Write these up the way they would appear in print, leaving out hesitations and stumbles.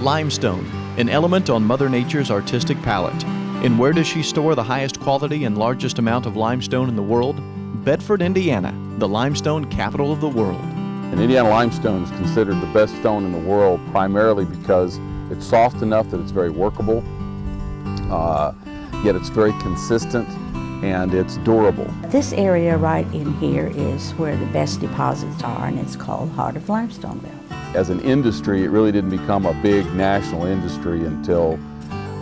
Limestone, an element on Mother Nature's artistic palette. And where does she store the highest quality and largest amount of limestone in the world? Bedford, Indiana, the limestone capital of the world. And Indiana limestone is considered the best stone in the world, primarily because it's soft enough that it's very workable, yet it's very consistent and it's durable. This area right in here is where the best deposits are, and it's called Heart of Limestone Belt. As an industry, it really didn't become a big national industry until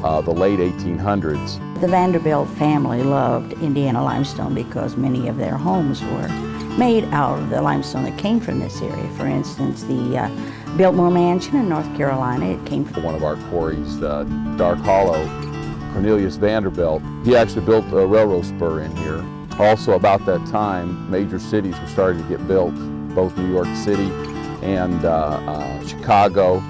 the late 1800s. The Vanderbilt family loved Indiana limestone because many of their homes were made out of the limestone that came from this area. For instance, the Biltmore Mansion in North Carolina, it came from one of our quarries, Dark Hollow. Cornelius Vanderbilt, he actually built a railroad spur in here. Also about that time, major cities were starting to get built, both New York City and Chicago.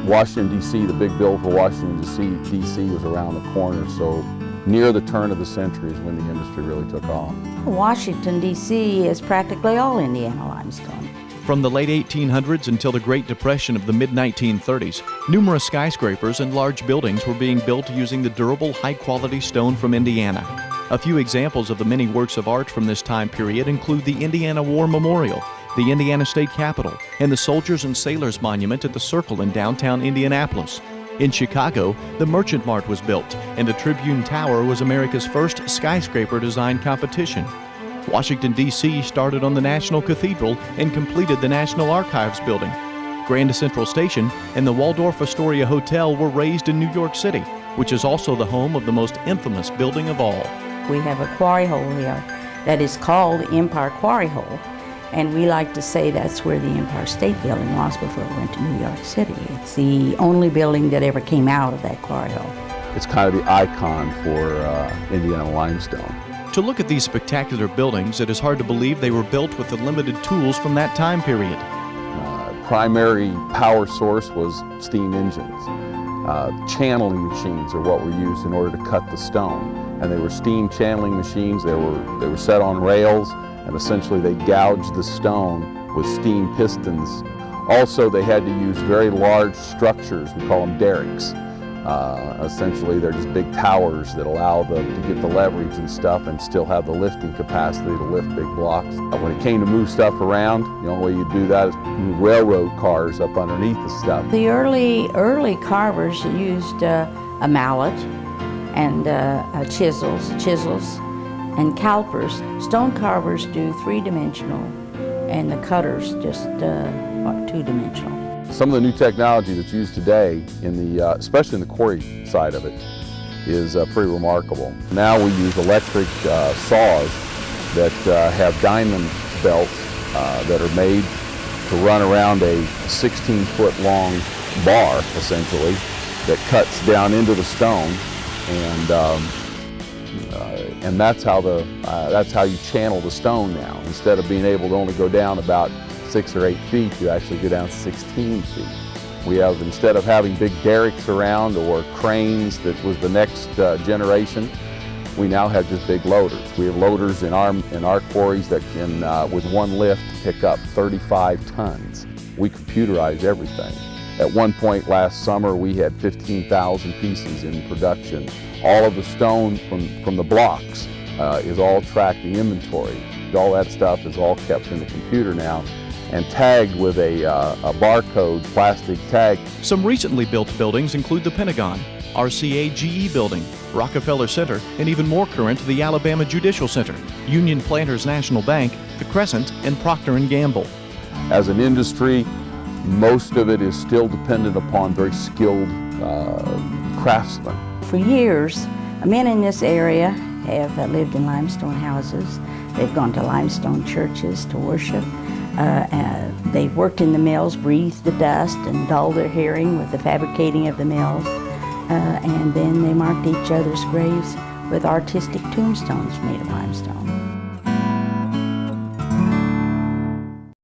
Washington, D.C., the big build for Washington, D.C. was around the corner, so near the turn of the century is when the industry really took off. Washington, D.C. is practically all Indiana limestone. From the late 1800s until the Great Depression of the mid-1930s, numerous skyscrapers and large buildings were being built using the durable, high-quality stone from Indiana. A few examples of the many works of art from this time period include the Indiana War Memorial, the Indiana State Capitol, and the Soldiers and Sailors Monument at the Circle in downtown Indianapolis. In Chicago, the Merchant Mart was built, and the Tribune Tower was America's first skyscraper design competition. Washington, D.C. started on the National Cathedral and completed the National Archives building. Grand Central Station and the Waldorf Astoria Hotel were raised in New York City, which is also the home of the most infamous building of all. We have a quarry hole here that is called the Empire Quarry Hole, and we like to say that's where the Empire State Building was before it went to New York City. It's the only building that ever came out of that quarry hole. It's kind of the icon for Indiana limestone. To look at these spectacular buildings, it is hard to believe they were built with the limited tools from that time period. Primary power source was steam engines. Channeling machines are what were used in order to cut the stone. And they were steam channeling machines. They were set on rails, and essentially they gouged the stone with steam pistons. Also, they had to use very large structures. We call them derricks. Essentially, they're just big towers that allow them to get the leverage and stuff and still have the lifting capacity to lift big blocks. When it came to move stuff around, the only way you do that is move railroad cars up underneath the stuff. The early carvers used a mallet and chisels and calipers. Stone carvers do three-dimensional, and the cutters just two-dimensional. Some of the new technology that's used today, especially in the quarry side of it, is pretty remarkable. Now we use electric saws that have diamond belts that are made to run around a 16-foot long bar, essentially, that cuts down into the stone, and that's how you channel the stone now. Instead of being able to only go down about 6 or 8 feet, you actually go down 16 feet. We have, instead of having big derricks around or cranes that was the next generation, we now have just big loaders. We have loaders in our quarries that can, with one lift, pick up 35 tons. We computerize everything. At one point last summer, we had 15,000 pieces in production. All of the stone from the blocks is all tracked, the inventory. All that stuff is all kept in the computer now and tagged with a barcode plastic tag. Some recently built buildings include the Pentagon, RCA GE Building, Rockefeller Center, and even more current, the Alabama Judicial Center, Union Planters National Bank, the Crescent, and Procter & Gamble. As an industry, most of it is still dependent upon very skilled craftsmen. For years, men in this area have lived in limestone houses. They've gone to limestone churches to worship. They've worked in the mills, breathed the dust, and dulled their hearing with the fabricating of the mills. And then they marked each other's graves with artistic tombstones made of limestone.